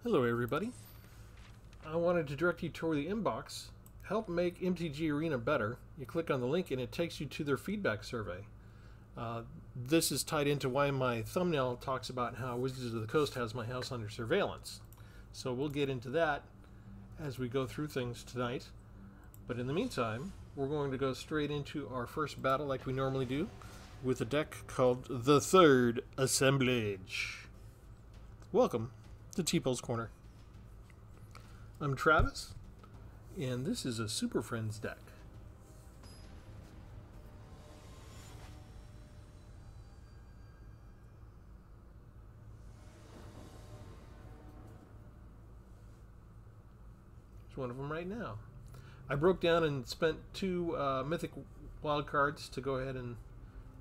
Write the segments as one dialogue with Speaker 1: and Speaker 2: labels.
Speaker 1: Hello everybody. I wanted to direct you toward the inbox. Help make MTG Arena better. You click on the link and it takes you to their feedback survey. This is tied into why my thumbnail talks about how Wizards of the Coast has my house under surveillance. So we'll get into that as we go through things tonight. But in the meantime, we're going to go straight into our first battle like we normally do with a deck called the Third Assemblage. Welcome to T-Pulse Corner. I'm Travis, and this is a Super Friends deck. There's one of them right now. I broke down and spent 2 Mythic wildcards to go ahead and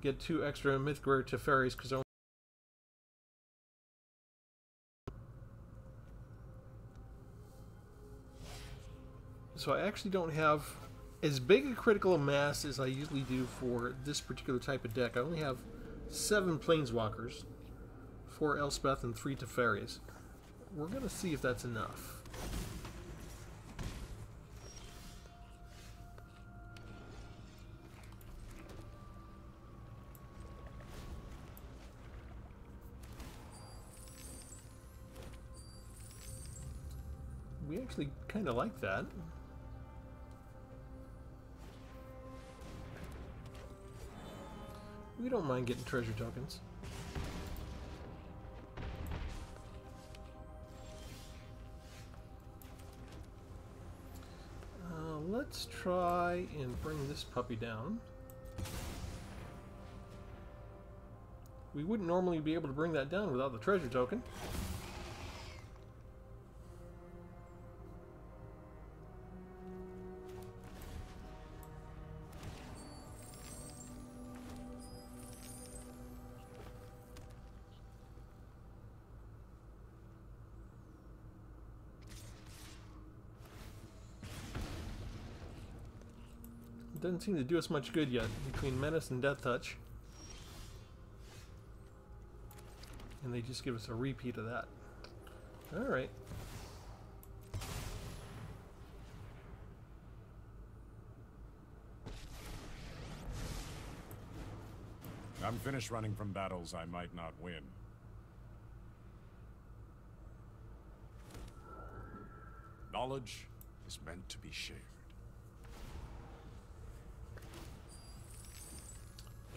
Speaker 1: get 2 extra Mythic Rare Teferis because I So I actually don't have as big a critical mass as I usually do for this particular type of deck. I only have 7 Planeswalkers, 4 Elspeth, and 3 Teferis. We're going to see if that's enough. We actually kind of like that. We don't mind getting treasure tokens. Let's try and bring this puppy down. We wouldn't normally be able to bring that down without the treasure token. Doesn't seem to do us much good yet between Menace and Death Touch. And they just give us a repeat of that. Alright.
Speaker 2: I'm finished running from battles I might not win. Knowledge is meant to be shared.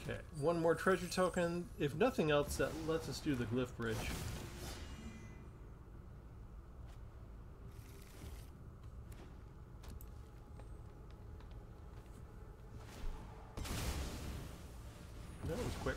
Speaker 1: Okay, 1 more treasure token. If nothing else, that lets us do the Glyph Bridge. That was quick.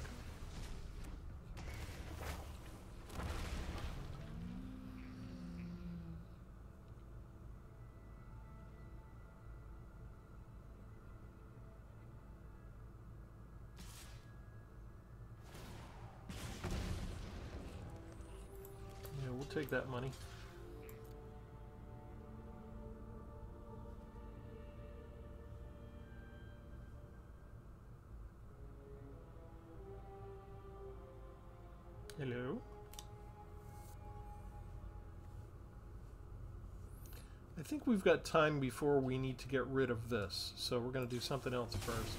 Speaker 1: Take that money. Hello. I think we've got time before we need to get rid of this, so we're going to do something else first.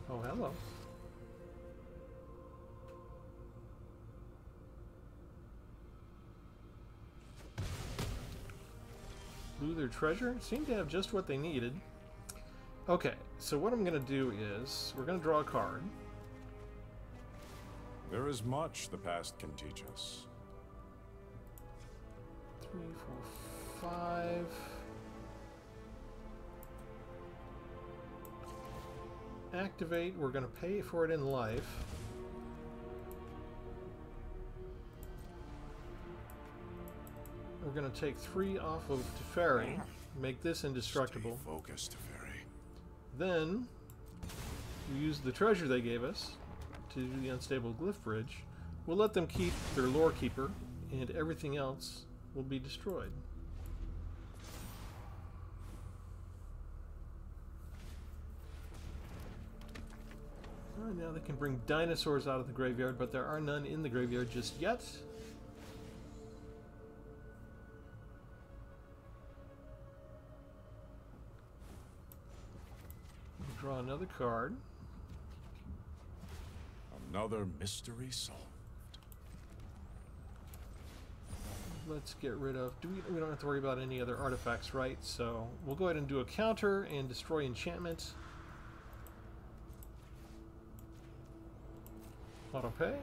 Speaker 1: Oh, hello. Blew their treasure? Seemed to have just what they needed. Okay, so what I'm going to do is, we're going to draw a card.
Speaker 2: There is much the past can teach us.
Speaker 1: 3, 4, 5. Activate, we're going to pay for it in life. We're going to take 3 off of Teferi, make this indestructible.
Speaker 2: Stay focused, Teferi.
Speaker 1: Then, we use the treasure they gave us to do the Unstable Glyph Bridge. We'll let them keep their Lore Keeper, and everything else will be destroyed. Now they can bring dinosaurs out of the graveyard, but there are none in the graveyard just yet. Draw another card.
Speaker 2: Another mystery solved.
Speaker 1: Let's get rid of... we don't have to worry about any other artifacts, right? So we'll go ahead and do a counter and destroy enchantment. Auto pay.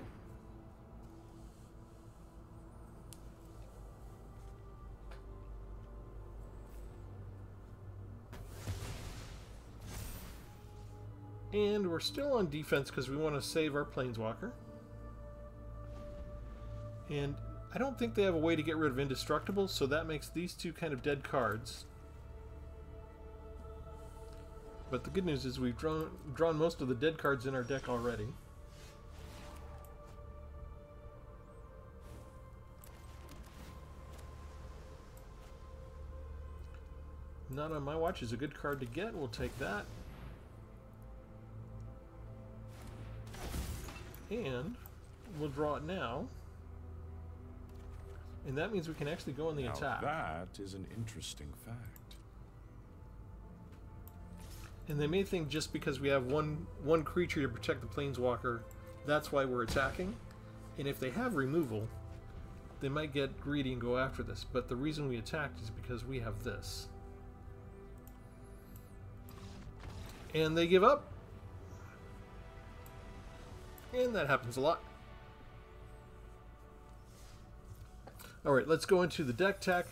Speaker 1: And we're still on defense because we want to save our Planeswalker. And I don't think they have a way to get rid of Indestructible, so that makes these two kind of dead cards. But the good news is we've drawn most of the dead cards in our deck already. Not on My Watch is a good card to get. We'll take that. And we'll draw it now. And that means we can actually go on the attack.
Speaker 2: That is an interesting fact.
Speaker 1: And they may think just because we have one creature to protect the Planeswalker, that's why we're attacking. And if they have removal, they might get greedy and go after this. But the reason we attacked is because we have this. And they give up. And that happens a lot. Alright, let's go into the deck tech,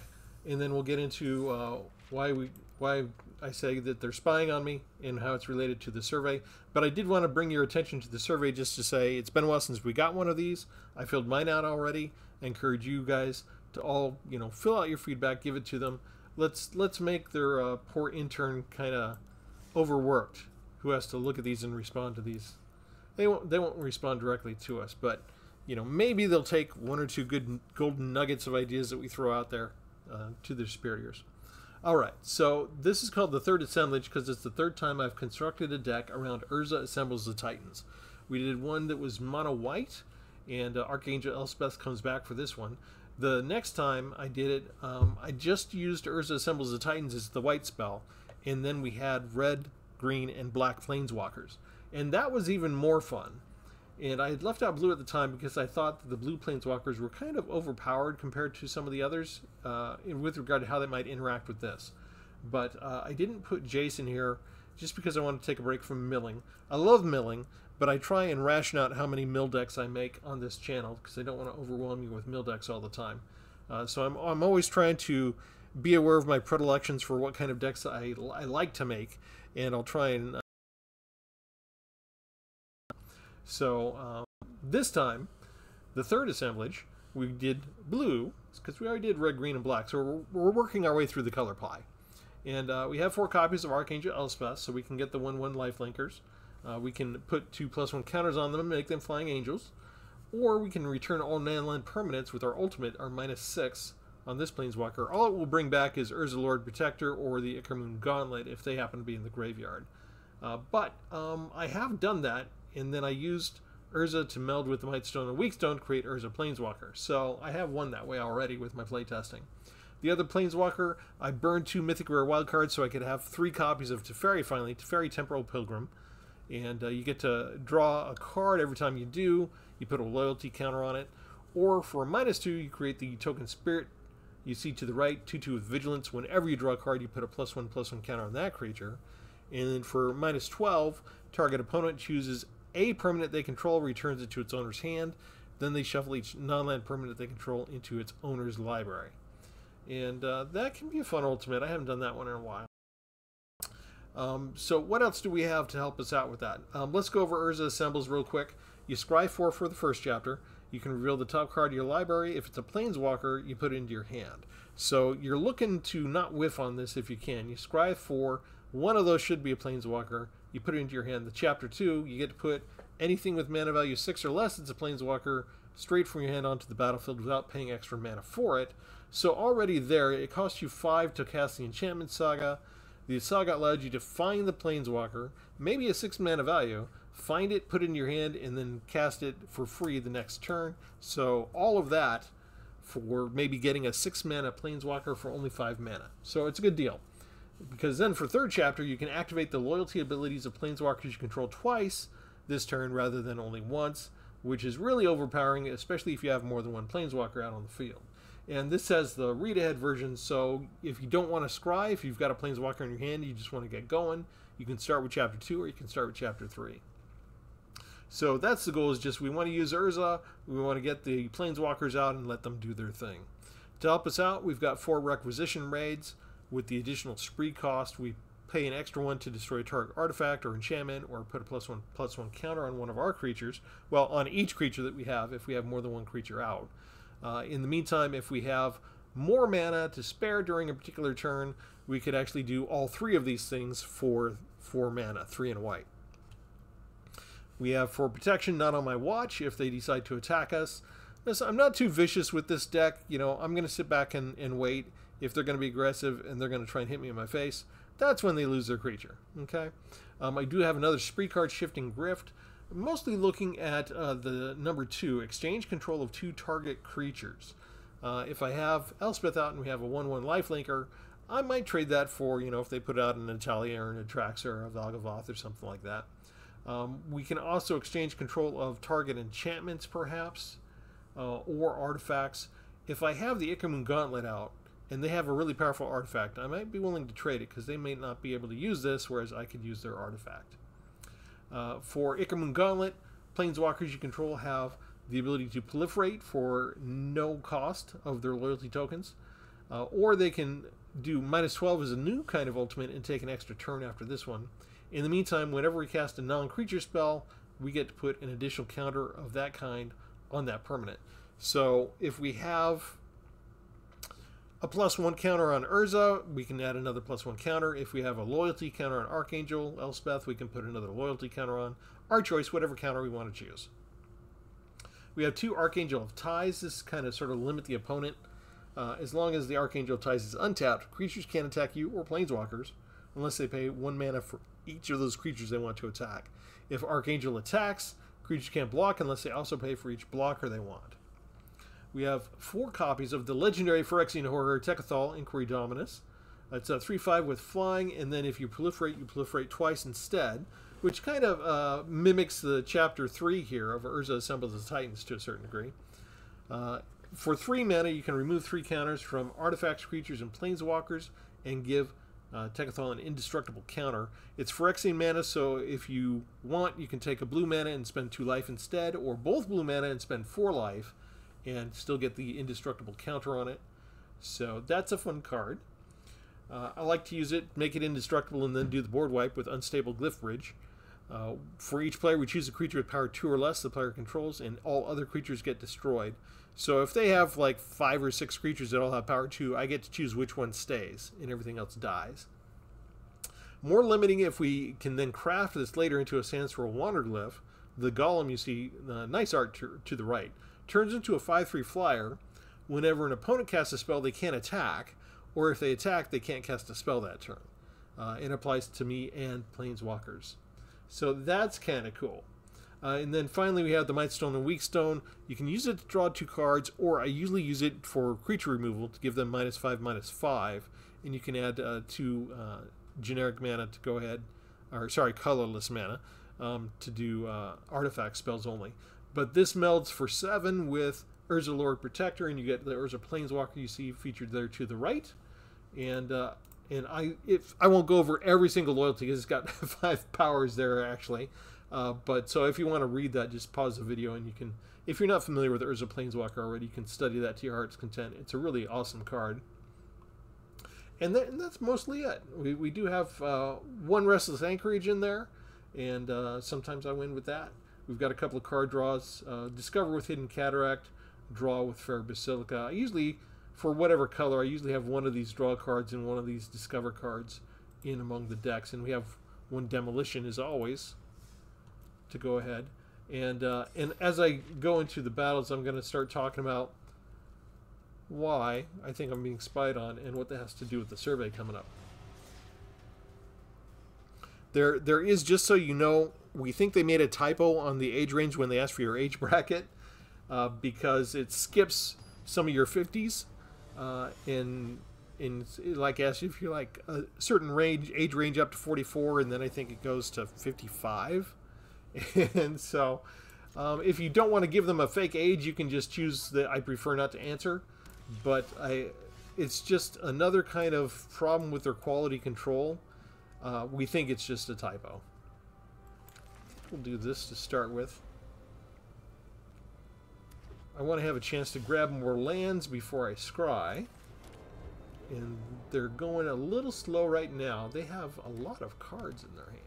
Speaker 1: and then we'll get into why I say that they're spying on me and how it's related to the survey. But I did want to bring your attention to the survey just to say it's been a while since we got one of these. I filled mine out already. I encourage you guys to all, fill out your feedback, give it to them. Let's make their poor intern kind of overworked, who has to look at these and respond to these. They won't respond directly to us, but maybe they'll take one or two good golden nuggets of ideas that we throw out there to their superiors. All right, so this is called the third assemblage because it's the third time I've constructed a deck around Urza Assembles the Titans. We did one that was mono white, and Archangel Elspeth comes back for this one. The next time I did it, I just used Urza Assembles the Titans as the white spell, and then we had red, green, and black Planeswalkers. And that was even more fun. And I had left out blue at the time because I thought that the blue Planeswalkers were kind of overpowered compared to some of the others with regard to how they might interact with this. But I didn't put Jace in here just because I wanted to take a break from milling. I love milling, but I try and ration out how many mill decks I make on this channel because I don't want to overwhelm you with mill decks all the time. So I'm always trying to be aware of my predilections for what kind of decks I like to make, and I'll try and... So this time, the third assemblage, we did blue, because we already did red, green, and black. So we're working our way through the color pie. And we have 4 copies of Archangel Elspeth, so we can get the 1/1 lifelinkers. We can put 2+1 counters on them and make them flying angels. Or we can return all non-land permanents with our ultimate, our -6 on this Planeswalker. All it will bring back is Urza Lord Protector or the Ikarumun Gauntlet if they happen to be in the graveyard. But I have done that. And then I used Urza to meld with the Mightstone and Weakstone to create Urza Planeswalker. So I have one that way already with my playtesting. The other Planeswalker, I burned 2 Mythic Rare wildcards so I could have 3 copies of Teferi finally, Teferi Temporal Pilgrim. And you get to draw a card every time you do. You put a loyalty counter on it. Or for a -2, you create the Token Spirit. You see to the right, 2/2 with Vigilance. Whenever you draw a card, you put a +1/+1 counter on that creature. And then for -12, target opponent chooses a permanent they control, returns it to its owner's hand. Then they shuffle each non-land permanent they control into its owner's library. And that can be a fun ultimate. I haven't done that one in a while. So what else do we have to help us out with that? Let's go over Urza Assembles real quick. You scry 4 for the first chapter. You can reveal the top card of your library. If it's a Planeswalker, you put it into your hand. So you're looking to not whiff on this if you can. You scry 4. One of those should be a Planeswalker. You put it into your hand. The chapter 2, you get to put anything with mana value 6 or less that's a Planeswalker straight from your hand onto the battlefield without paying extra mana for it. So already there, it costs you 5 to cast the Enchantment Saga. The Saga allowed you to find the Planeswalker, maybe a 6 mana value, find it, put it in your hand, and then cast it for free the next turn. So all of that for maybe getting a 6 mana Planeswalker for only 5 mana. So it's a good deal. because then for third chapter, you can activate the loyalty abilities of planeswalkers you control twice this turn rather than only once, which is really overpowering, especially if you have more than one planeswalker out on the field. And this has the read-ahead version, so if you don't want to scry, if you've got a planeswalker in your hand, you just want to get going, you can start with chapter 2 or you can start with chapter 3. So that's the goal, is just we want to use Urza, we want to get the planeswalkers out and let them do their thing. To help us out, we've got 4 requisition raids. With the additional spree cost, we pay an extra 1 to destroy a target artifact or enchantment, or put a +1/+1 counter on one of our creatures. Well, on each creature that we have, if we have more than one creature out. In the meantime, if we have more mana to spare during a particular turn, we could actually do all 3 of these things for 4 mana, 3 and white. We have for protection, not on my watch, if they decide to attack us. I'm not too vicious with this deck. You know, I'm going to sit back and wait. If they're going to be aggressive and they're going to try and hit me in my face, that's when they lose their creature. Okay. I do have another spree card, Shifting Grift. Mostly looking at the number 2, exchange control of 2 target creatures. If I have Elspeth out and we have a 1/1 lifelinker, I might trade that for, you know, if they put out an Natalia or an Atraxa or a Valgavoth or something like that. We can also exchange control of target enchantments, perhaps, or artifacts. If I have the Ikamun Gauntlet out and they have a really powerful artifact, I might be willing to trade it because they may not be able to use this, whereas I could use their artifact. For Ikamun Gauntlet, planeswalkers you control have the ability to proliferate for no cost of their loyalty tokens, or they can do -12 as a new kind of ultimate and take an extra turn after this one. In the meantime, whenever we cast a non-creature spell, we get to put an additional counter of that kind on that permanent. So if we have a +1 counter on Urza, we can add another +1 counter. If we have a loyalty counter on Archangel, Elspeth, we can put another loyalty counter on. Our choice, whatever counter we want to choose. We have 2 Archangel of Ties. This kind of sort of limit the opponent. As long as the Archangel of Ties is untapped, creatures can't attack you or planeswalkers unless they pay 1 mana for each of those creatures they want to attack. If Archangel attacks, creatures can't block unless they also pay for each blocker they want. We have 4 copies of the legendary Phyrexian Horror, Tekkathal, Inquiry Dominus. It's a 3/5 with flying, and then if you proliferate twice instead, which kind of mimics the chapter 3 here of Urza Assembles the Titans to a certain degree. For 3 mana, you can remove 3 counters from artifacts, creatures, and planeswalkers, and give Tekkathal an indestructible counter. It's Phyrexian mana, so if you want, you can take a blue mana and spend 2 life instead, or both blue mana and spend 4 life, and still get the indestructible counter on it. So that's a fun card. I like to use it, make it indestructible, and then do the board wipe with Unstable Glyph Bridge. For each player, we choose a creature with power 2 or less the player controls, and all other creatures get destroyed. So if they have like 5 or 6 creatures that all have power 2, I get to choose which one stays, and everything else dies. More limiting if we can then craft this later into a Sandstorm Wanderglyph. The Golem, you see, nice art to the right, turns into a 5/3 flyer. Whenever an opponent casts a spell, they can't attack, or if they attack, they can't cast a spell that turn. It applies to me and planeswalkers. So that's kind of cool. And then finally, we have the Mightstone and Weakstone. You can use it to draw 2 cards, or I usually use it for creature removal to give them -5/-5, and you can add 2 generic mana to go ahead, or sorry, colorless mana to do artifact spells only. But this melds for 7 with Urza Lord Protector, and you get the Urza Planeswalker you see featured there to the right. And I won't go over every single loyalty because it's got 5 powers there actually. But so if you want to read that, just pause the video and you can. If you're not familiar with Urza Planeswalker already, you can study that to your heart's content. It's a really awesome card. And that's mostly it. We do have 1 Restless Anchorage in there, and sometimes I win with that. We've got a couple of card draws. Discover with Hidden Cataract, draw with Fair Basilica. I usually, for whatever color, I usually have 1 of these draw cards and 1 of these discover cards in among the decks. And we have 1 Demolition as always to go ahead. And as I go into the battles, I'm going to start talking about why I think I'm being spied on and what that has to do with the survey coming up. There is, just so you know, we think they made a typo on the age range when they asked for your age bracket, because it skips some of your 50s, and in like as if you're like a certain range, age range up to 44, and then I think it goes to 55. And so if you don't want to give them a fake age, you can just choose the I prefer not to answer. But it's just another kind of problem with their quality control. We think it's just a typo. We'll do this to start with. I want to have a chance to grab more lands before I scry. And they're going a little slow right now. They have a lot of cards in their hand.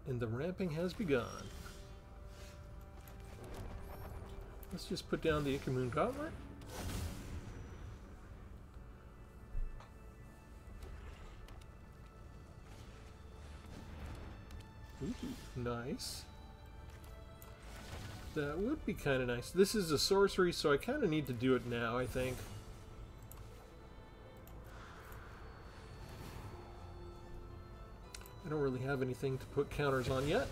Speaker 1: And the ramping has begun. Let's just put down the Ikamoon Gauntlet. Ooh, nice. That would be kind of nice. This is a sorcery, so I kind of need to do it now, I think. I don't really have anything to put counters on yet.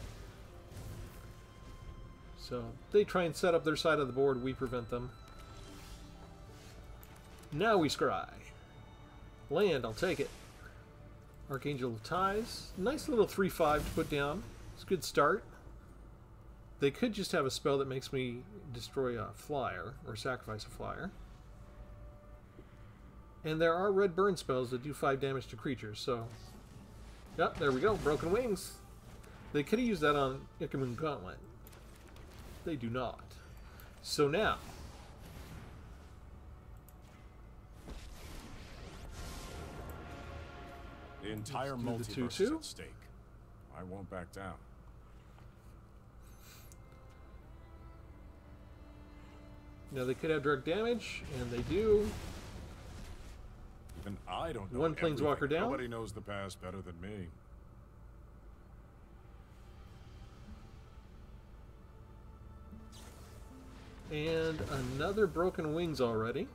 Speaker 1: So they try and set up their side of the board, we prevent them. Now we scry. Land, I'll take it. Archangel of Ties. Nice little 3/5 to put down. It's a good start. They could just have a spell that makes me destroy a flyer, or sacrifice a flyer. And there are red burn spells that do 5 damage to creatures, so... Yep, there we go. Broken Wings. They could have used that on Ikamoon Gauntlet. They do not. So now...
Speaker 2: The entire multiverse is at stake. I won't back down.
Speaker 1: Now they could have direct damage, and they do.
Speaker 2: Even I don't know.
Speaker 1: One Planeswalker down.
Speaker 2: Nobody knows the past better than me.
Speaker 1: And another Broken Wings already.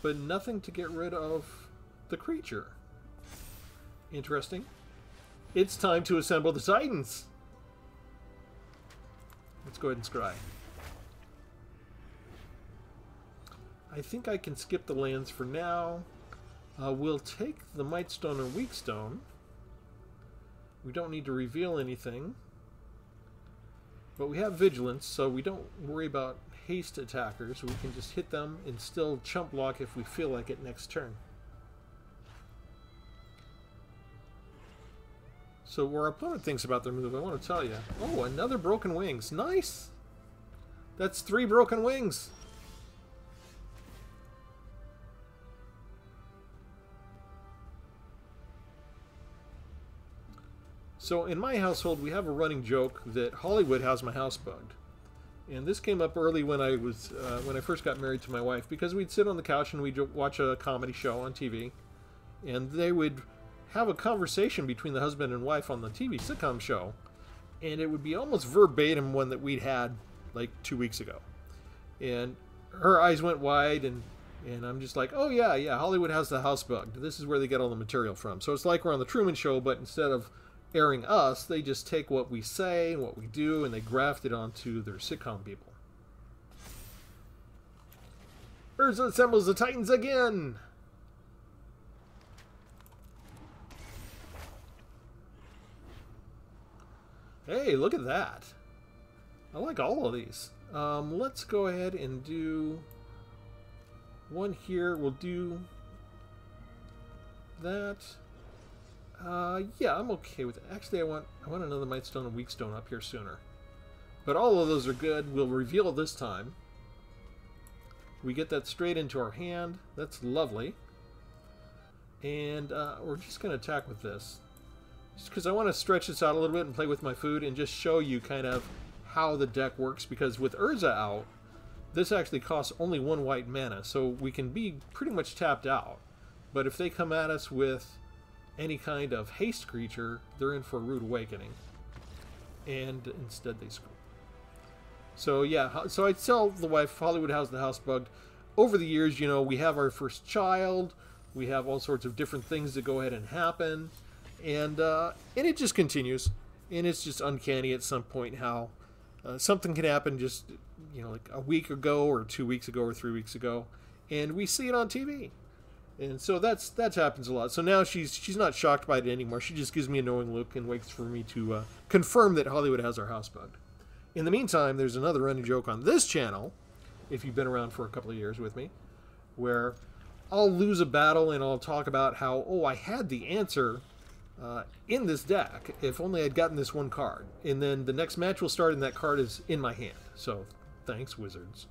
Speaker 1: But nothing to get rid of the creature. Interesting. It's time to assemble the Titans. Let's go ahead and scry. I think I can skip the lands for now. We'll take the Mightstone and Weakstone. We don't need to reveal anything. But we have Vigilance, so we don't worry about haste attackers. We can just hit them and still chump block if we feel like it next turn. So what our opponent thinks about their move, I want to tell you. Oh, another Broken Wings. Nice! That's 3 Broken Wings. So in my household, we have a running joke that Hollywood has my house bugged. And this came up early when I was when I first got married to my wife, because we'd sit on the couch and we'd watch a comedy show on TV, and they would have a conversation between the husband and wife on the TV sitcom show, and it would be almost verbatim one that we'd had like 2 weeks ago. And her eyes went wide, and I'm just like, oh yeah, Hollywood has the house bugged. This is where they get all the material from. So it's like we're on the Truman Show, but instead of airing us, they just take what we say and what we do, and they graft it onto their sitcom people. Urza assembles the Titans again! Hey, look at that. I like all of these. Let's go ahead and do one here. We'll do that. Yeah, I'm okay with it. Actually, I want another Mightstone and Weakstone up here sooner. But all of those are good. We'll reveal this time. We get that straight into our hand. That's lovely. And we're just going to attack with this. Just because I want to stretch this out a little bit and play with my food and just show you kind of how the deck works. Because with Urza out, this actually costs only 1 white mana. So we can be pretty much tapped out. But if they come at us with any kind of haste creature, they're in for a rude awakening. And instead they screw. So yeah, so I'd tell the wife, Hollywood has the house bugged. Over the years, you know, we have our first child. We have all sorts of different things that go ahead and happen. And it just continues. And it's just uncanny at some point how something can happen just, you know, like a week ago or 2 weeks ago or 3 weeks ago. And we see it on TV. And so that happens a lot. So now she's not shocked by it anymore. She just gives me a knowing look and waits for me to confirm that Hollywood has our house bugged. In the meantime, there's another running joke on this channel, if you've been around for a couple of years with me, where I'll lose a battle and I'll talk about how, oh, I had the answer in this deck. If only I'd gotten this one card. And then the next match will start and that card is in my hand. So thanks, Wizards.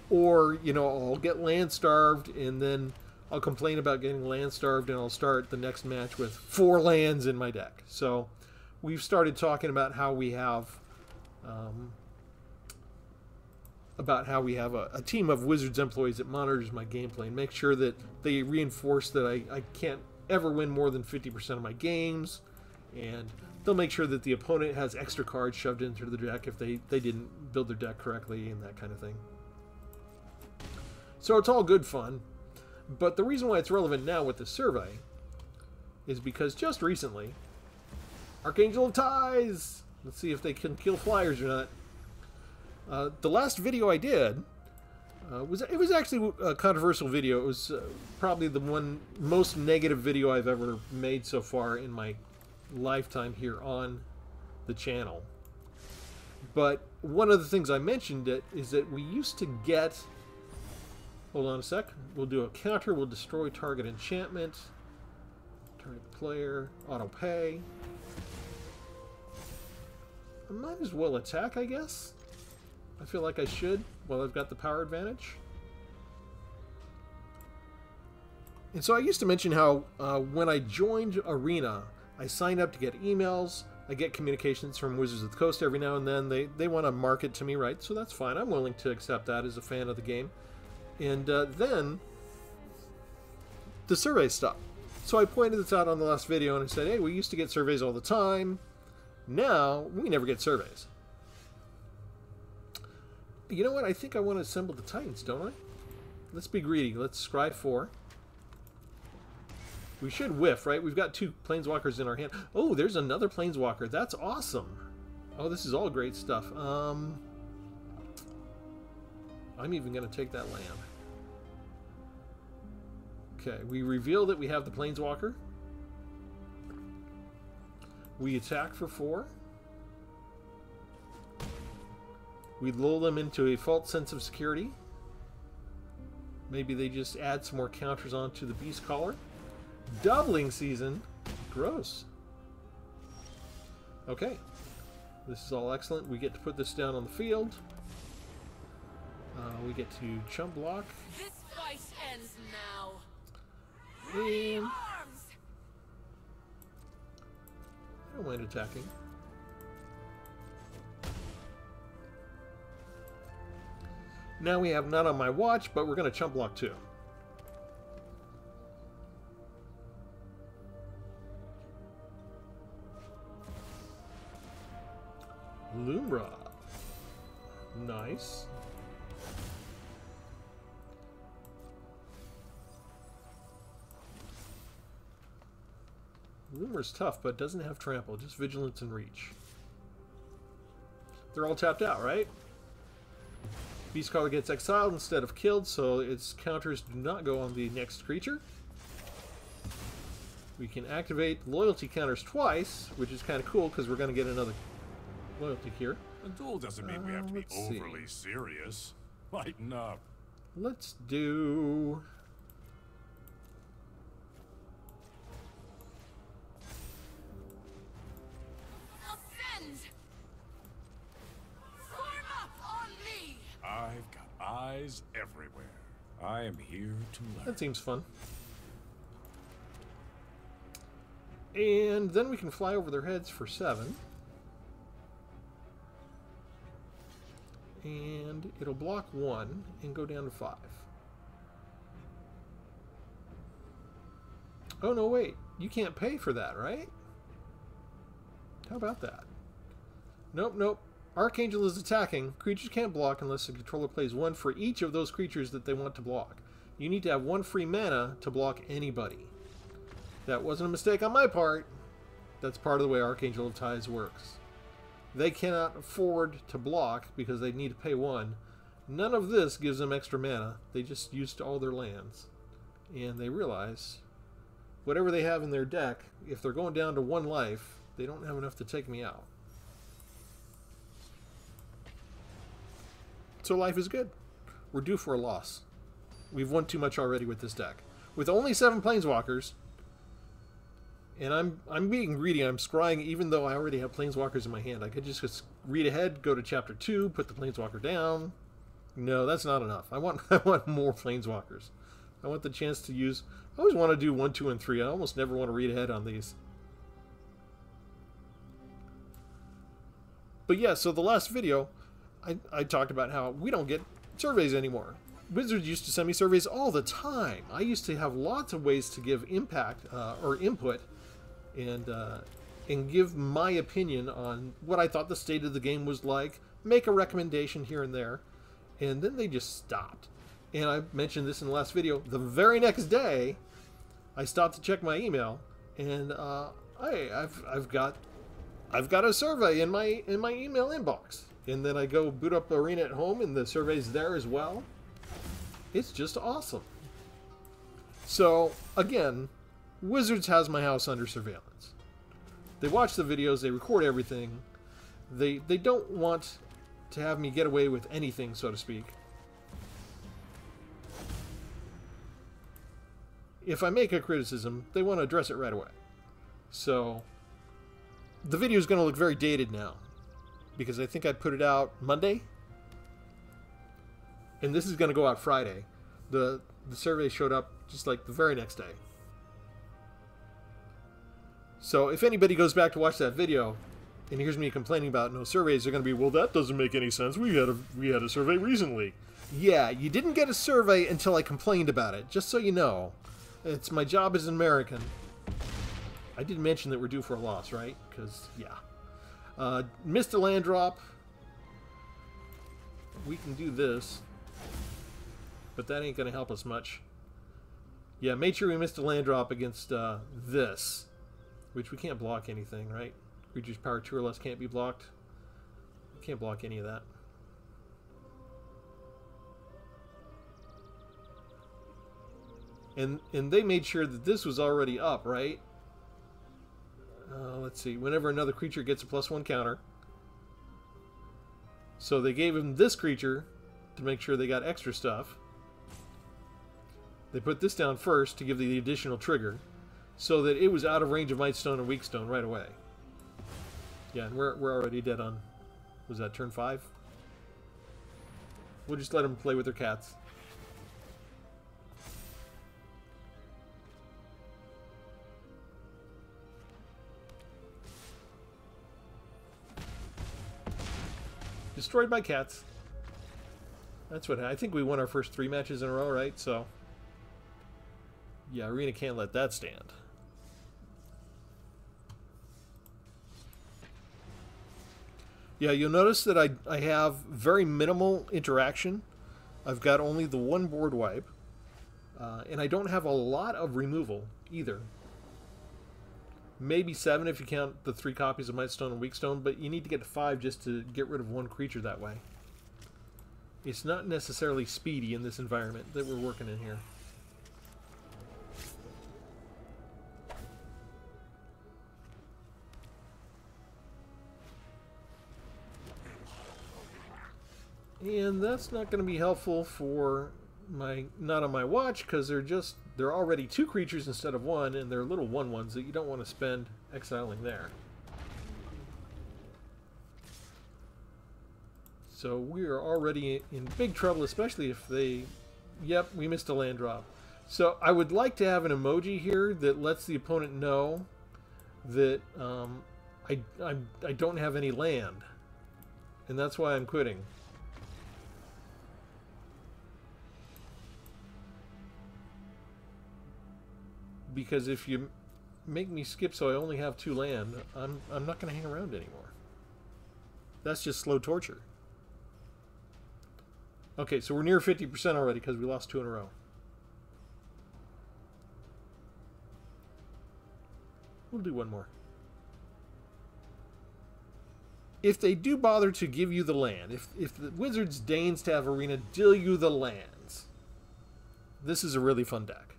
Speaker 1: Or, you know, I'll get land starved and then I'll complain about getting land starved and I'll start the next match with 4 lands in my deck. So we've started talking about how we have a team of Wizards employees that monitors my gameplay and makes sure that they reinforce that I can't ever win more than 50% of my games, and they'll make sure that the opponent has extra cards shoved into the deck if they didn't build their deck correctly and that kind of thing. So it's all good fun. But the reason why it's relevant now with the survey is because just recently, Archangel of Ties! Let's see if they can kill flyers or not. The last video I did was actually a controversial video. It was probably the one most negative video I've ever made so far in my lifetime here on the channel. But one of the things I mentioned is that we used to get... Hold on a sec. We'll do a counter. We'll destroy target enchantment. Target player. Auto pay. I might as well attack, I guess. I feel like I should while I've got the power advantage. And so I used to mention how when I joined Arena, I signed up to get emails. I get communications from Wizards of the Coast every now and then. They want to market to me, right? So that's fine. I'm willing to accept that as a fan of the game. And then the survey stopped. So I pointed this out on the last video and I said, hey, we used to get surveys all the time. Now we never get surveys. You know what? I think I want to assemble the Titans, don't I? Let's be greedy. Let's scry 4. We should whiff, right? We've got 2 Planeswalkers in our hand. Oh, there's another Planeswalker. That's awesome. Oh, this is all great stuff. I'm even going to take that land. Okay, we reveal that we have the Planeswalker. We attack for 4. We lull them into a false sense of security. Maybe they just add some more counters onto the Beast Caller. Doubling season. Gross. Okay. This is all excellent. We get to put this down on the field. We get to chump block.
Speaker 3: This fight ends now.
Speaker 1: And I don't mind attacking. Now we have not on my watch, but we're going to chump block too. Lumra. Nice. Lumra's tough, but doesn't have trample, just vigilance and reach. They're all tapped out, right? Beastcaller gets exiled instead of killed, so its counters do not go on the next creature. We can activate loyalty counters twice, which is kind of cool because we're going to get another loyalty here.
Speaker 2: A duel doesn't mean we have to be overly serious. Lighten up.
Speaker 1: Let's do...
Speaker 3: Ascend! Form up on me!
Speaker 2: I've got eyes everywhere. I am here to learn.
Speaker 1: That seems fun. And then we can fly over their heads for 7. And it'll block 1 and go down to 5. Oh, no, wait. You can't pay for that, right? How about that? Nope, nope. Archangel is attacking. Creatures can't block unless the controller plays 1 for each of those creatures that they want to block. You need to have 1 free mana to block anybody. That wasn't a mistake on my part. That's part of the way Archangel of Tides works. They cannot afford to block because they need to pay 1. None of this gives them extra mana. They just used all their lands. And they realize whatever they have in their deck, if they're going down to 1 life, they don't have enough to take me out. So life is good. We're due for a loss. We've won too much already with this deck. With only 7 Planeswalkers, and I'm being greedy, I'm scrying even though I already have Planeswalkers in my hand. I could just read ahead, go to Chapter 2, put the Planeswalker down. No, that's not enough. I want more Planeswalkers. I want the chance to use... I always want to do 1, 2, and 3. I almost never want to read ahead on these. But yeah, so the last video, I talked about how we don't get surveys anymore. Wizards used to send me surveys all the time. I used to have lots of ways to give impact or input and give my opinion on what I thought the state of the game was like, make a recommendation here and there, and then they just stopped. And I mentioned this in the last video. The very next day, I stopped to check my email, and I've got a survey in my email inbox. And then I go boot up Arena at home, and the survey's there as well. It's just awesome. So again, Wizards has my house under surveillance. They watch the videos, they record everything. They don't want to have me get away with anything, so to speak. If I make a criticism, they want to address it right away. So the video is going to look very dated now, because I think I put it out Monday, and this is going to go out Friday. The survey showed up just like the very next day. So if anybody goes back to watch that video and hears me complaining about no surveys, they're going to be, well, that doesn't make any sense. We had a survey recently. Yeah, you didn't get a survey until I complained about it, just so you know. It's my job as an American. I did mention that we're due for a loss, right? Because, yeah. Missed a land drop. We can do this. But that ain't going to help us much. Yeah, made sure we missed a land drop against this. Which we can't block anything, right? Creatures power 2 or less can't be blocked. We can't block any of that. And they made sure that this was already up, right? Let's see. Whenever another creature gets a +1 counter. So they gave him this creature to make sure they got extra stuff. They put this down first to give the additional trigger, so that it was out of range of Mightstone and Weakstone right away. Yeah, and we're already dead on... Was that turn 5? We'll just let them play with their cats. Destroyed my cats. That's what I think we won our first 3 matches in a row, right? So, yeah, Arena can't let that stand. Yeah, you'll notice that I have very minimal interaction. I've got only the 1 board wipe. And I don't have a lot of removal either. Maybe 7 if you count the 3 copies of Mightstone and Weakstone, but you need to get to 5 just to get rid of 1 creature that way. It's not necessarily speedy in this environment that we're working in here. And that's not going to be helpful for my... not on my watch, because they're already 2 creatures instead of 1, and they're little 1/1s that you don't want to spend exiling there. So we are already in big trouble, especially if they... Yep, we missed a land drop. So I would like to have an emoji here that lets the opponent know that I don't have any land. And that's why I'm quitting. Because if you make me skip so I only have 2 land, I'm not going to hang around anymore. That's just slow torture. Okay, so we're near 50% already because we lost 2 in a row. We'll do one more. If they do bother to give you the land, if the Wizards deigns to have Arena deal you the lands, this is a really fun deck.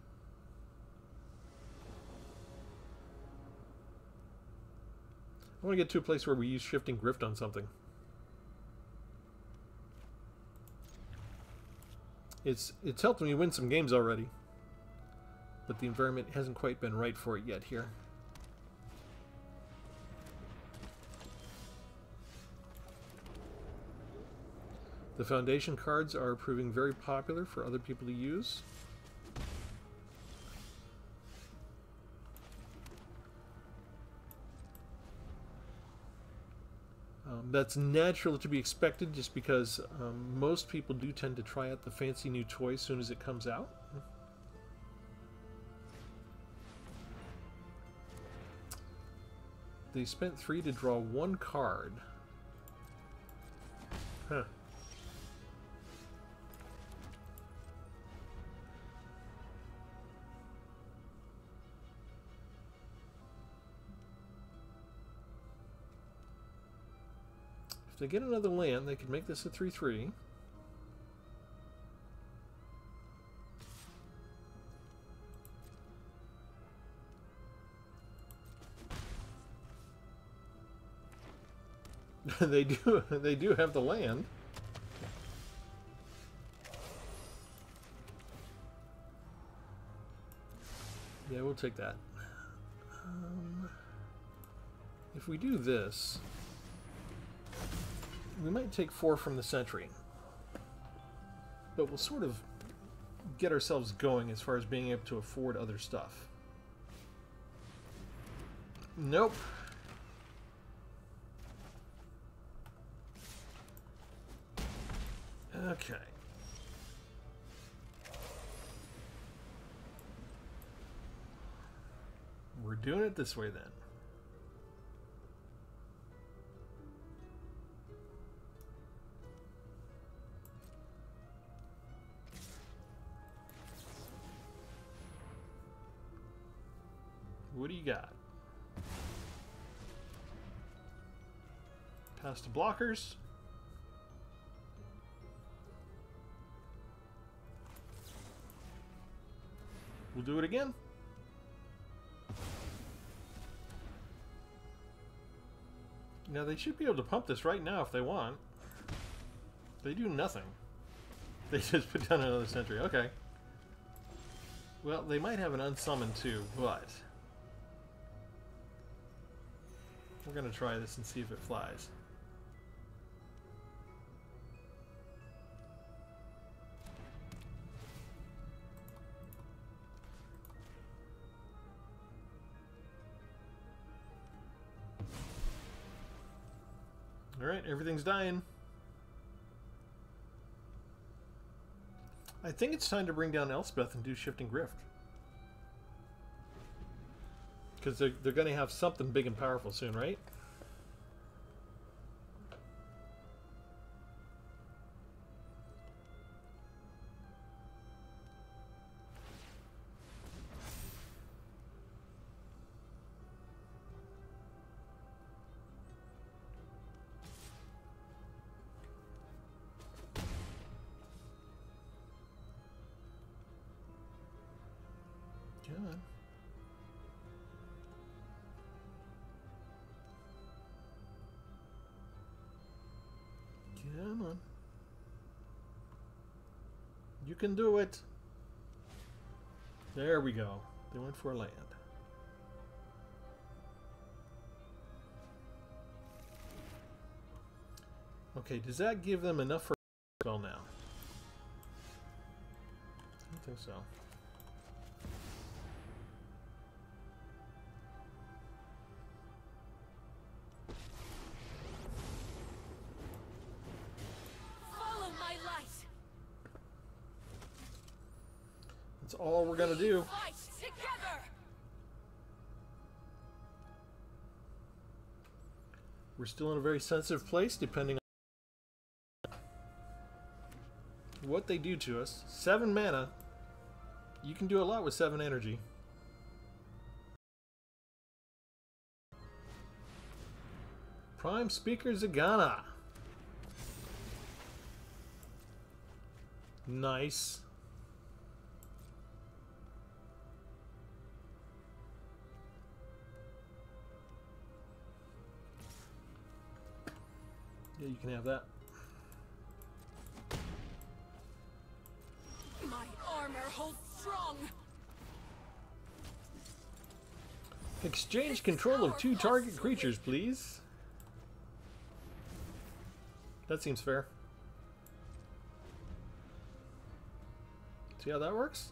Speaker 1: I want to get to a place where we use Shifting Grift on something. It's helped me win some games already, but the environment hasn't quite been right for it yet here. The Foundation cards are proving very popular for other people to use. That's natural to be expected just because most people do tend to try out the fancy new toy as soon as it comes out. They spent 3 to draw 1 card. Huh. If they get another land, they could make this a 3/3. They do have the land. Yeah, we'll take that. If we do this, we might take 4 from the Sentry, but we'll sort of get ourselves going as far as being able to afford other stuff. Nope. Okay. We're doing it this way then. What do you got? Pass to blockers. We'll do it again. Now they should be able to pump this right now if they want. They do nothing. They just put down another Sentry. Okay. Well, they might have an unsummoned too, but we're going to try this and see if it flies. Alright, everything's dying. I think it's time to bring down Elspeth and do Shifting Grift. Because they're going to have something big and powerful soon, right? Come on. Come on. You can do it. There we go. They went for land. Okay, does that give them enough for a spell now? I don't think so. That's all we're gonna do. We're still in a very sensitive place depending on what they do to us. 7 mana. You can do a lot with 7 energy. Prime Speaker Zagana. Nice. Yeah, you can have that.
Speaker 3: My armor holds strong.
Speaker 1: Exchange control of 2 target creatures, please. That seems fair. See how that works?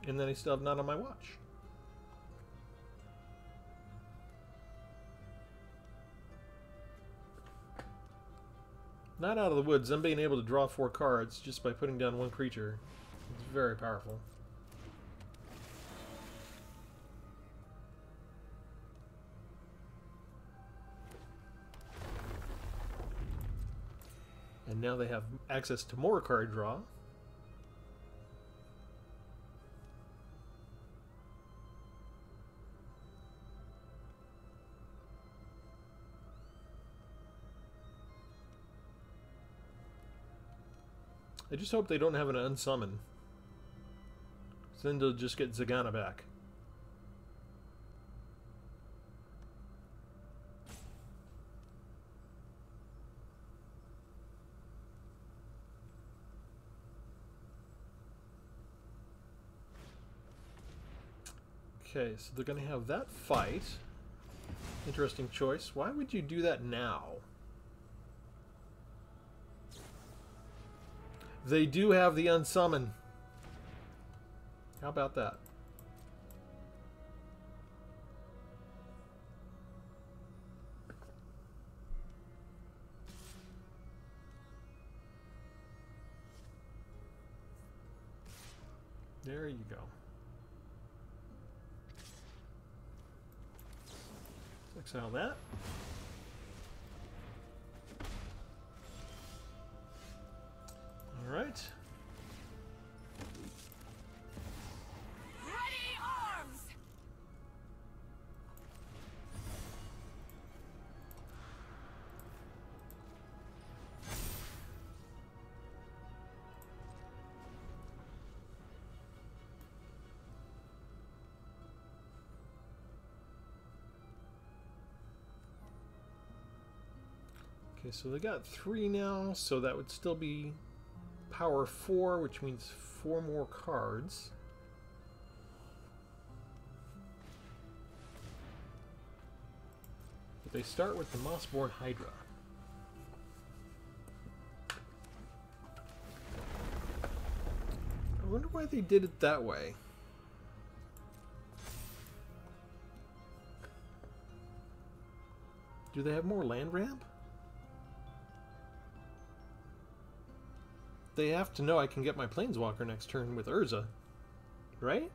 Speaker 1: And then I still have none on my watch. Not out of the woods. I'm being able to draw 4 cards just by putting down 1 creature. It's very powerful. And now they have access to more card draw. I just hope they don't have an unsummon. So then they'll just get Zagana back. Okay, so they're going to have that fight. Interesting choice. Why would you do that now? They do have the unsummon. How about that? There you go. Exile that. All right.
Speaker 3: Ready arms.
Speaker 1: Okay, so they got 3 now, so that would still be power 4, which means 4 more cards. But they start with the Mossborn Hydra. I wonder why they did it that way. Do they have more land ramp? They have to know I can get my Planeswalker next turn with Urza, right?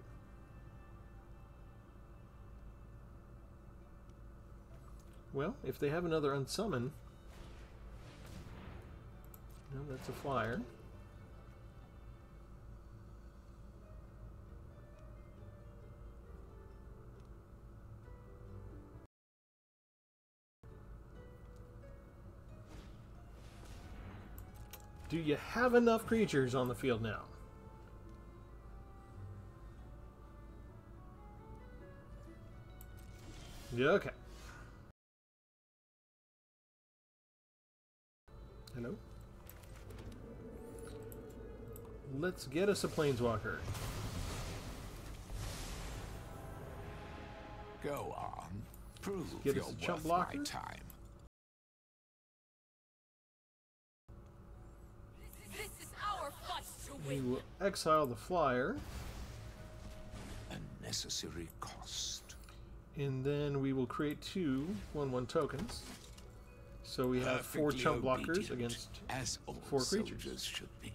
Speaker 1: Well, if they have another unsummon... No, that's a flyer. Do you have enough creatures on the field now? Yeah, okay. Hello? Let's get us a Planeswalker.
Speaker 2: Go on. Prove
Speaker 1: Get
Speaker 2: you're
Speaker 1: us a chump
Speaker 2: worth
Speaker 1: blocker.
Speaker 2: my time.
Speaker 3: This is our fight to
Speaker 1: We
Speaker 3: win.
Speaker 1: will exile the flyer,
Speaker 2: A necessary cost.
Speaker 1: and then we will create 2 1/1 tokens. So we have 4
Speaker 2: Perfectly
Speaker 1: chump blockers
Speaker 2: obedient,
Speaker 1: against
Speaker 2: as all
Speaker 1: 4 creatures.
Speaker 2: soldiers should be.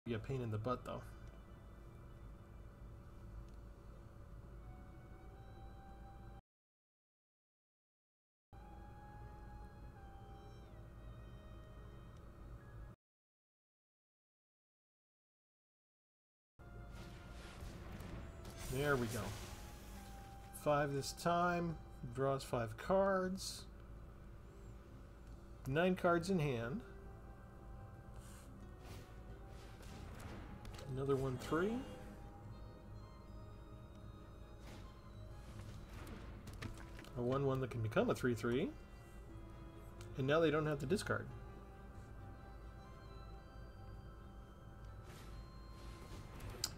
Speaker 1: Be a pain in the butt, though. There we go. 5 this time. Draws 5 cards. 9 cards in hand. Another 1/3. A 1/1 that can become a 3/3. And now they don't have to discard.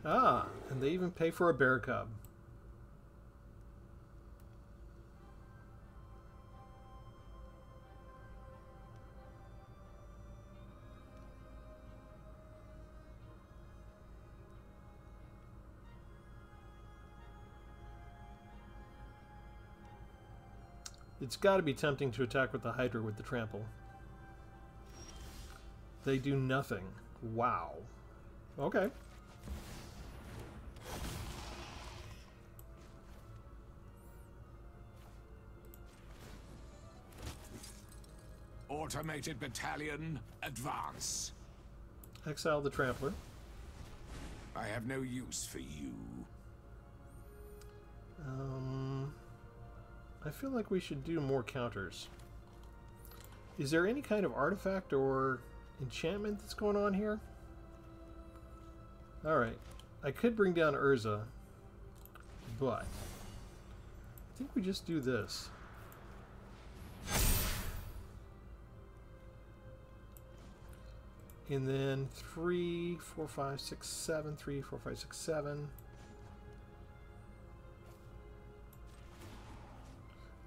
Speaker 1: Ah, and they even pay for a bear cub. It's got to be tempting to attack with the Hydra with the trample. They do nothing. Wow. Okay.
Speaker 2: Automated battalion, advance.
Speaker 1: Exile the Trampler.
Speaker 2: I have no use for you.
Speaker 1: I feel like we should do more counters. Is there any kind of artifact or enchantment that's going on here? Alright. I could bring down Urza, but I think we just do this. And then 3, 4, 5, 6, 7, 3, 4, 5, 6, 7.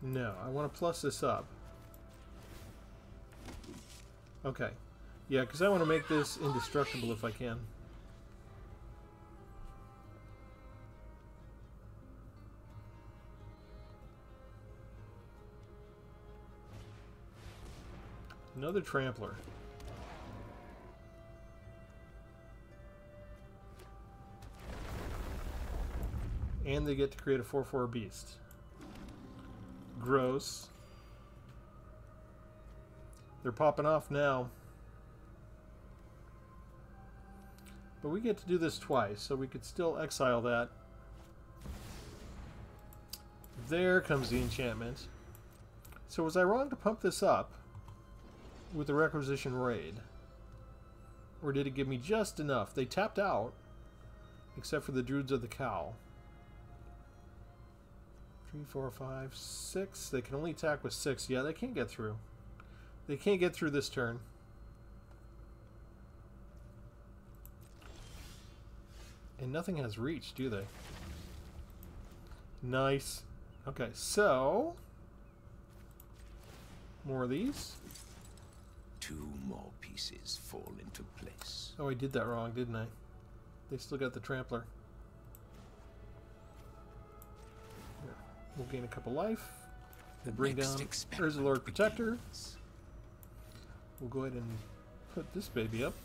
Speaker 1: No, I want to plus this up. Okay. Yeah, because I want to make this indestructible if I can. Another Trampler. And they get to create a 4/4 beast. Gross. They're popping off now. But we get to do this twice, so we could still exile that. There comes the enchantment. So was I wrong to pump this up with the Requisition Raid? Or did it give me just enough? They tapped out, except for the Druids of the Cowl. 3, 4, 5, 6. They can only attack with 6. Yeah, they can't get through. They can't get through this turn. And nothing has reach, do they? Nice. Okay, so more of these.
Speaker 2: 2 more pieces fall into place.
Speaker 1: Oh, I did that wrong, didn't I? They still got the Trampler. We'll gain a couple life. We'll bring down Urza Lord Protector. We'll go ahead and put this baby up.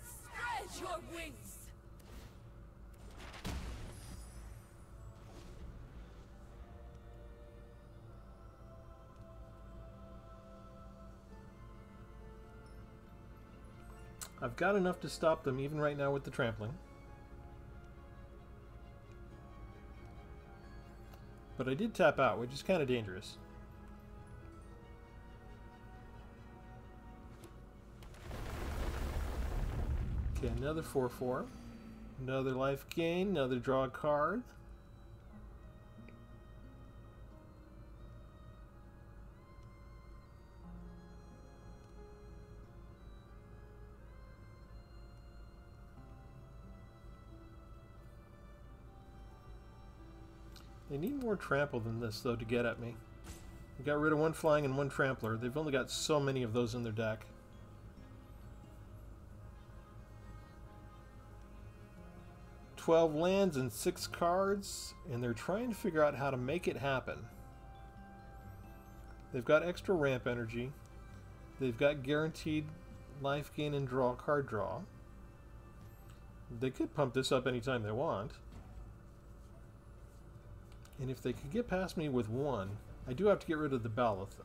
Speaker 3: Spread your wings.
Speaker 1: I've got enough to stop them even right now with the trampling. But I did tap out, which is kind of dangerous. Okay, another 4/4. Another life gain, another draw a card. They need more trample than this, though, to get at me. We got rid of 1 flying and 1 trampler. They've only got so many of those in their deck. "12 lands and 6 cards, and they're trying to figure out how to make it happen. They've got extra ramp energy. They've got guaranteed life gain and draw card draw. They could pump this up anytime they want. And if they could get past me with 1, I do have to get rid of the Baloth, though.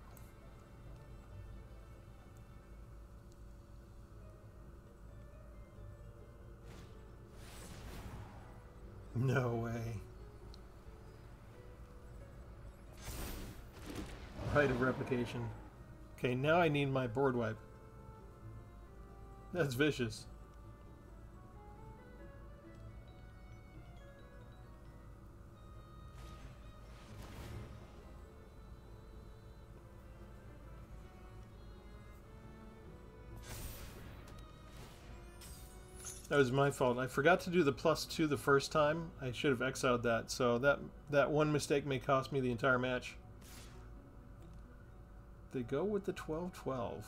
Speaker 1: No way. Right of replication. Okay, now I need my board wipe. That's vicious. That was my fault. I forgot to do the +2 the first time. I should have exiled that, so that one mistake may cost me the entire match. They go with the 12-12.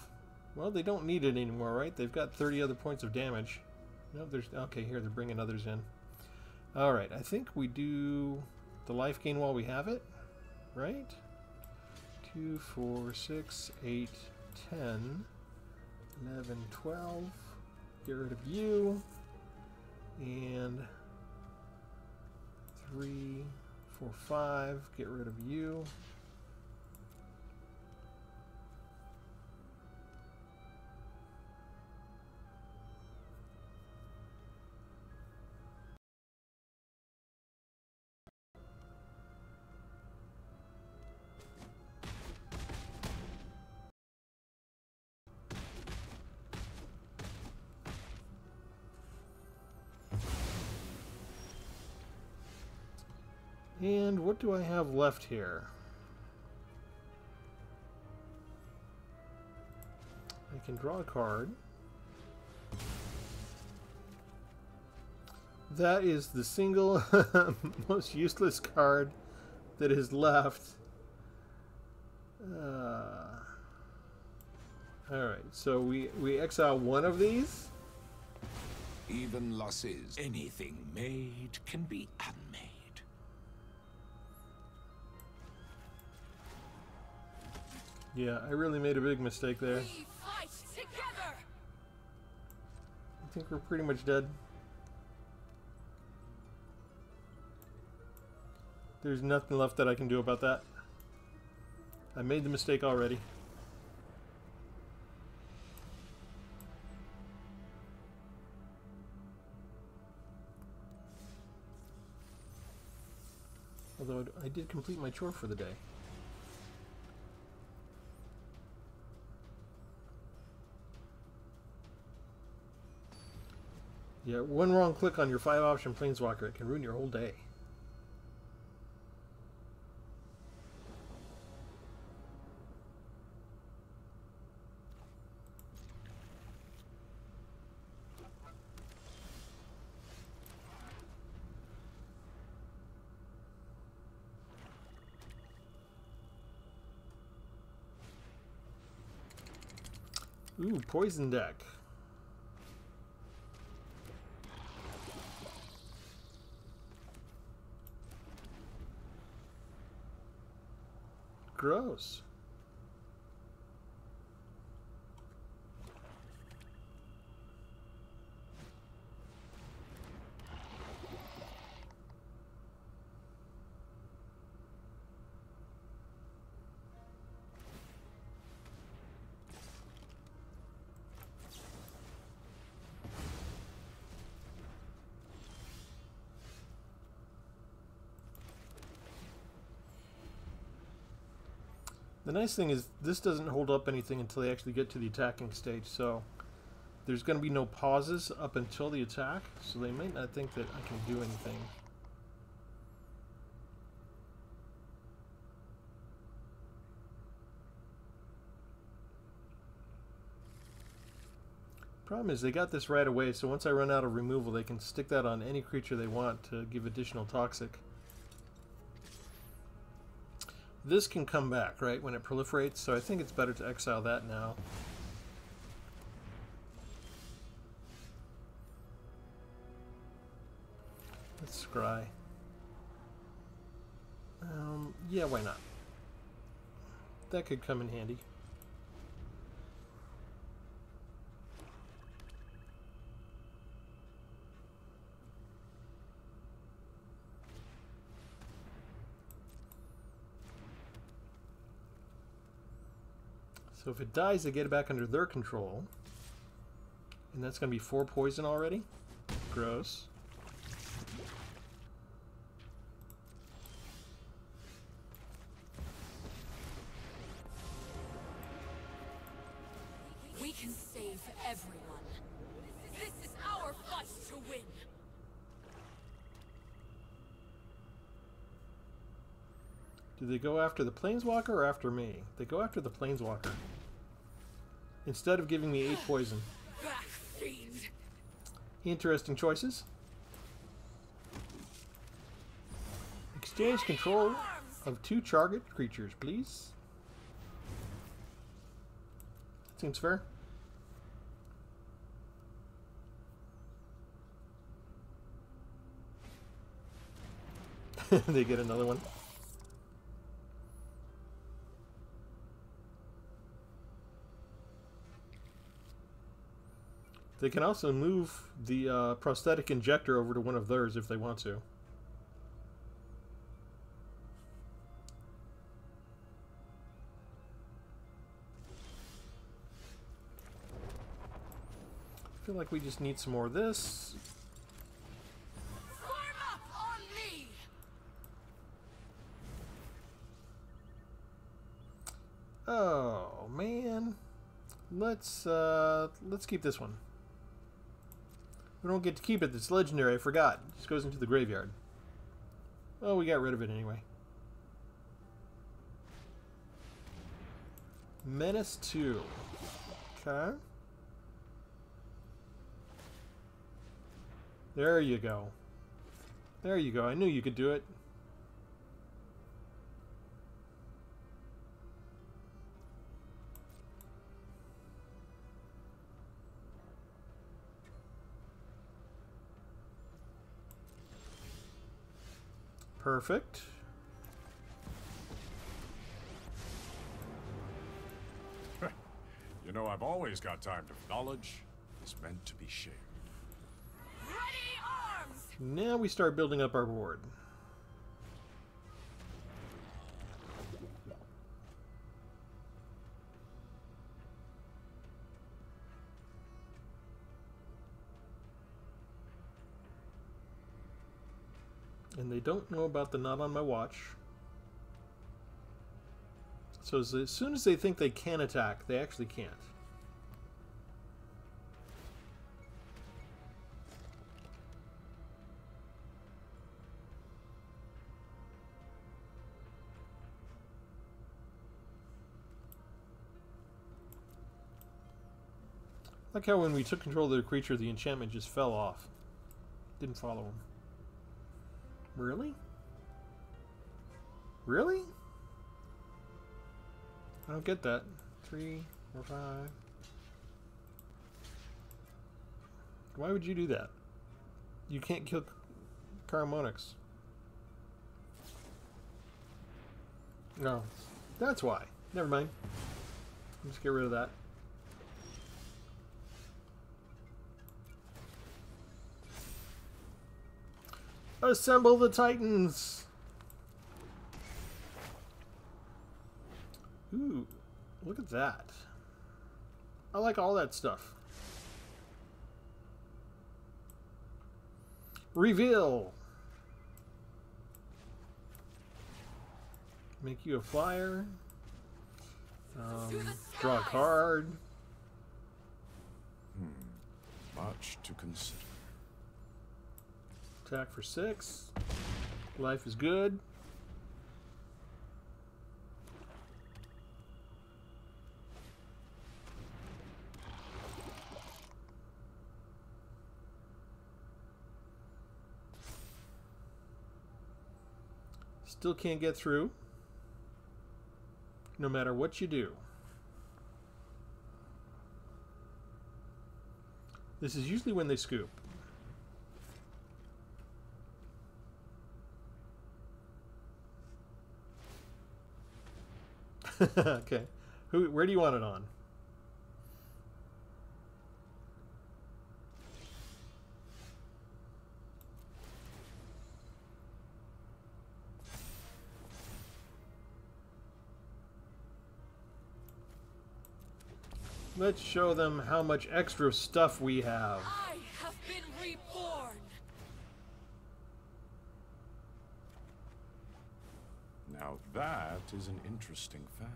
Speaker 1: Well, they don't need it anymore, right? They've got 30 other points of damage. No, there's... Okay, here, they're bringing others in. Alright, I think we do the life gain while we have it, right? 2, 4, 6, 8, 10, 11, 12... Get rid of you, and 3, 4, 5, get rid of you. And what do I have left here? I can draw a card. That is the single most useless card that is left. Alright, so we exile one of these.
Speaker 4: Even losses, anything made can be unmade.
Speaker 1: Yeah, I really made a big mistake there.
Speaker 3: We fight together.
Speaker 1: I think we're pretty much dead. There's nothing left that I can do about that. I made the mistake already. Although I did complete my chore for the day. Yeah, one wrong click on your 5-option Planeswalker, it can ruin your whole day. Ooh, poison deck. Gross. The nice thing is this doesn't hold up anything until they actually get to the attacking stage, so there's going to be no pauses up until the attack, so they might not think that I can do anything. Problem is they got this right away, so once I run out of removal they can stick that on any creature they want to give additional toxic. This can come back, right, when it proliferates, so I think it's better to exile that now. Let's scry. Yeah, why not? That could come in handy. So if it dies, they get it back under their control. And that's going to be 4 poison already. Gross.
Speaker 3: can save everyone. This is our fight to win.
Speaker 1: Do they go after the Planeswalker or after me? They go after the Planeswalker. Instead of giving me 8 poison.
Speaker 3: Back, fiend.
Speaker 1: Interesting choices. Exchange control of 2 target creatures, please. Seems fair. They get another one. They can also move the prosthetic injector over to one of theirs if they want to. I feel like we just need some more of this.
Speaker 3: Form up on me.
Speaker 1: Oh man, let's keep this one. We don't get to keep it. It's legendary. I forgot. It just goes into the graveyard. Oh, we got rid of it anyway. Menace 2. Okay. There you go. There you go. I knew you could do it. Perfect.
Speaker 2: You know, I've always got time to... Knowledge is meant to be shared.
Speaker 3: Ready arms.
Speaker 1: Now we start building up our board. And they don't know about the not on my watch. So as soon as they think they can attack, they actually can't. Like how when we took control of their creature, the enchantment just fell off. Didn't follow him. Really? Really? I don't get that. 3, 4, 5. Why would you do that? You can't kill Karamonix. No. That's why. Never mind. Let's get rid of that. Assemble the Titans! Ooh, look at that. I like all that stuff. Reveal! Make you a flyer. Draw a card.
Speaker 2: Much to consider.
Speaker 1: Attack for 6. Life is good. Still can't get through, no matter what you do. This is usually when they scoop. Okay. Where do you want it on? Let's show them how much extra stuff we have.
Speaker 3: I have been reborn.
Speaker 2: Now that is an interesting fact.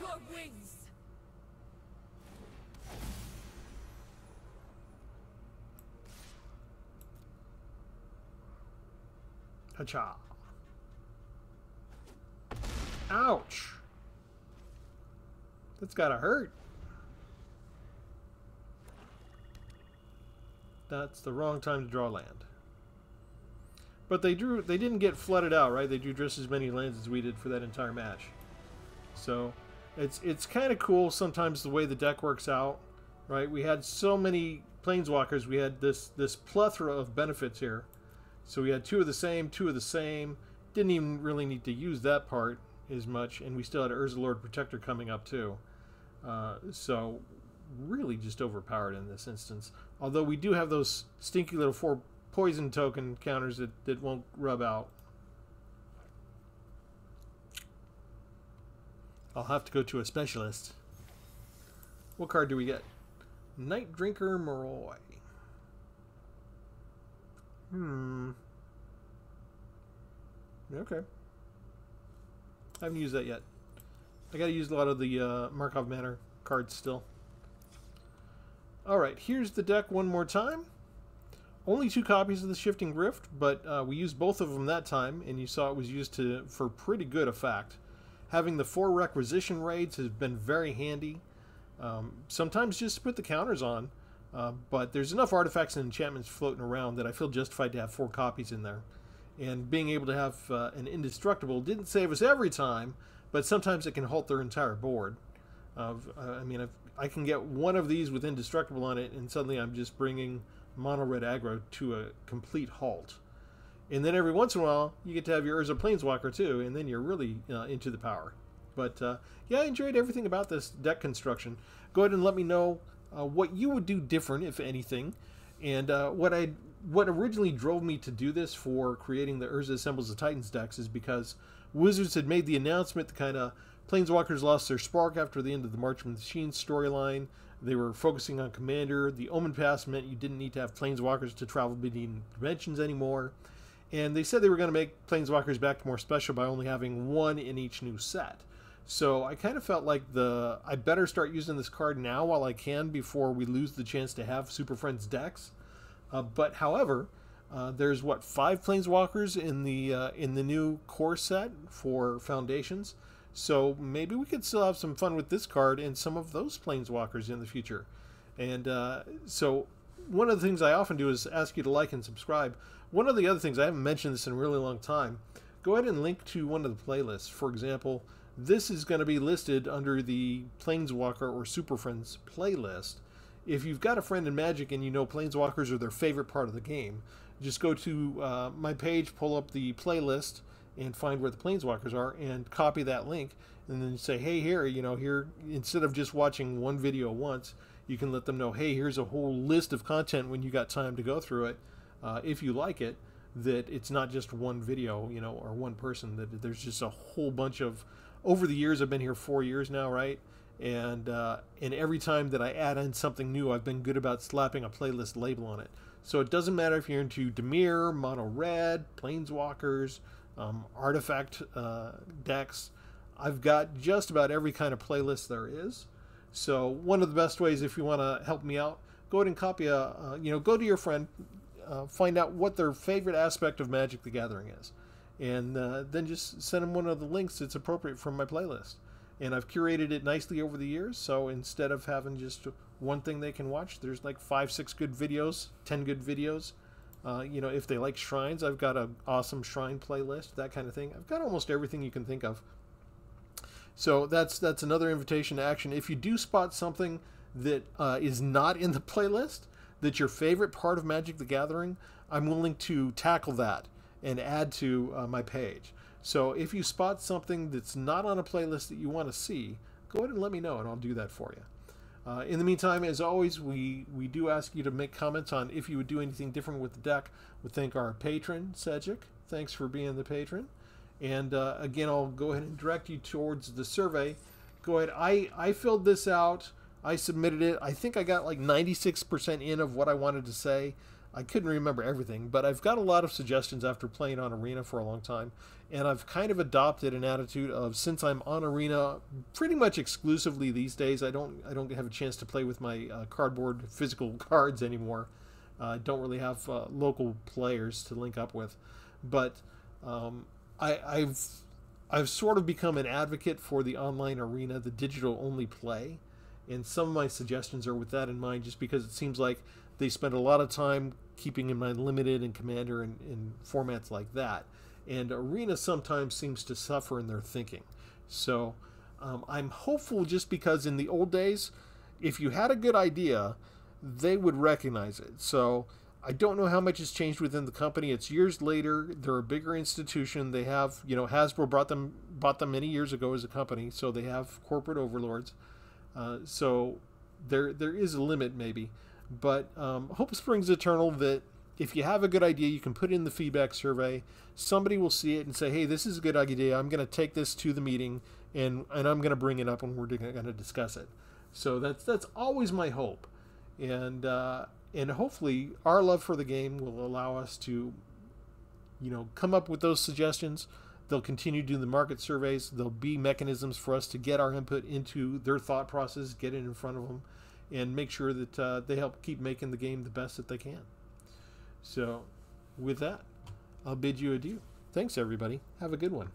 Speaker 3: your wings.
Speaker 1: Ha-cha. Ouch. That's gotta hurt. That's the wrong time to draw land. But they didn't get flooded out, right? They drew just as many lands as we did for that entire match. So it's kind of cool sometimes the way the deck works out, right? We had so many planeswalkers. We had this plethora of benefits here. So we had two of the same. Didn't even really need to use that part as much, and we still had Urza Lord Protector coming up too. So really just overpowered in this instance. Although we do have those stinky little 4 poison token counters that won't rub out. I'll have to go to a specialist. What card do we get? Night Drinker Moroi. Okay. I haven't used that yet. I gotta use a lot of the Markov Manor cards still. Alright, here's the deck one more time. Only 2 copies of the Shifting Rift, but we used both of them that time, and you saw it was used for pretty good effect. Having the 4 requisition raids has been very handy. Sometimes just to put the counters on, but there's enough artifacts and enchantments floating around that I feel justified to have 4 copies in there. And being able to have an indestructible didn't save us every time, but sometimes it can halt their entire board. I mean, I can get one of these with indestructible on it, and suddenly I'm just bringing mono red aggro to a complete halt. And then every once in a while, you get to have your Urza Planeswalker too, and then you're really into the power. But yeah, I enjoyed everything about this deck construction. Go ahead and let me know what you would do different, if anything. And what originally drove me to do this for creating the Urza Assembles the Titans decks is because Wizards had made the announcement that kind of Planeswalkers lost their spark after the end of the March of the Machines storyline. They were focusing on Commander. The Omen Pass meant you didn't need to have Planeswalkers to travel between dimensions anymore. And they said they were going to make Planeswalkers back more special by only having 1 in each new set. So I kind of felt like I better start using this card now while I can before we lose the chance to have Super Friends decks. But however, there's 5 Planeswalkers in the new core set for Foundations. So maybe we could still have some fun with this card and some of those Planeswalkers in the future. And so one of the things I often do is ask you to like and subscribe. One of the other things, I haven't mentioned this in a really long time, go ahead and link to one of the playlists. For example, this is going to be listed under the Planeswalker or Super Friends playlist. If you've got a friend in Magic and you know Planeswalkers are their favorite part of the game, just go to my page, pull up the playlist, and find where the Planeswalkers are, and copy that link, and then say, hey, here, here, instead of just watching one video once, you can let them know, hey, here's a whole list of content when you got time to go through it, if you like it, that it's not just one video, or one person, that there's just a whole bunch of, over the years, I've been here 4 years now, right? And every time that I add in something new, I've been good about slapping a playlist label on it. So it doesn't matter if you're into Dimir, Mono Red, Planeswalkers, artifact decks. I've got just about every kind of playlist there is. So one of the best ways, if you want to help me out, go ahead and copy go to your friend, find out what their favorite aspect of Magic the Gathering is, and then just send them one of the links that's appropriate from my playlist. And I've curated it nicely over the years, so instead of having just one thing they can watch, there's like 5-6 good videos, 10 good videos. If they like shrines, I've got an awesome shrine playlist, that kind of thing. I've got almost everything you can think of. So that's another invitation to action. If you do spot something that is not in the playlist, that's your favorite part of Magic the Gathering, I'm willing to tackle that and add to my page. So if you spot something that's not on a playlist that you want to see, go ahead and let me know, and I'll do that for you. In the meantime, as always, we do ask you to make comments on if you would do anything different with the deck. We thank our patron, Cedric. Thanks for being the patron. And again, I'll go ahead and direct you towards the survey. Go ahead. I filled this out. I submitted it. I think I got like 96% in of what I wanted to say. I couldn't remember everything, but I've got a lot of suggestions after playing on Arena for a long time, and I've kind of adopted an attitude of, since I'm on Arena pretty much exclusively these days, I don't have a chance to play with my cardboard physical cards anymore. I don't really have local players to link up with, but I've sort of become an advocate for the online Arena, the digital only play, and some of my suggestions are with that in mind, just because it seems like they spend a lot of time keeping in mind Limited and Commander and formats like that. And Arena sometimes seems to suffer in their thinking. So I'm hopeful, just because in the old days, if you had a good idea, they would recognize it. So I don't know how much has changed within the company. It's years later. They're a bigger institution. They have, Hasbro bought them many years ago as a company, so they have corporate overlords. So there is a limit maybe. But hope springs eternal that if you have a good idea, you can put in the feedback survey. Somebody will see it and say, hey, this is a good idea. I'm going to take this to the meeting, and I'm going to bring it up when we're going to discuss it. So that's always my hope. And hopefully our love for the game will allow us to, come up with those suggestions. They'll continue doing the market surveys. There'll be mechanisms for us to get our input into their thought process, get it in front of them, and make sure that they help keep making the game the best that they can. So with that, I'll bid you adieu. Thanks, everybody. Have a good one.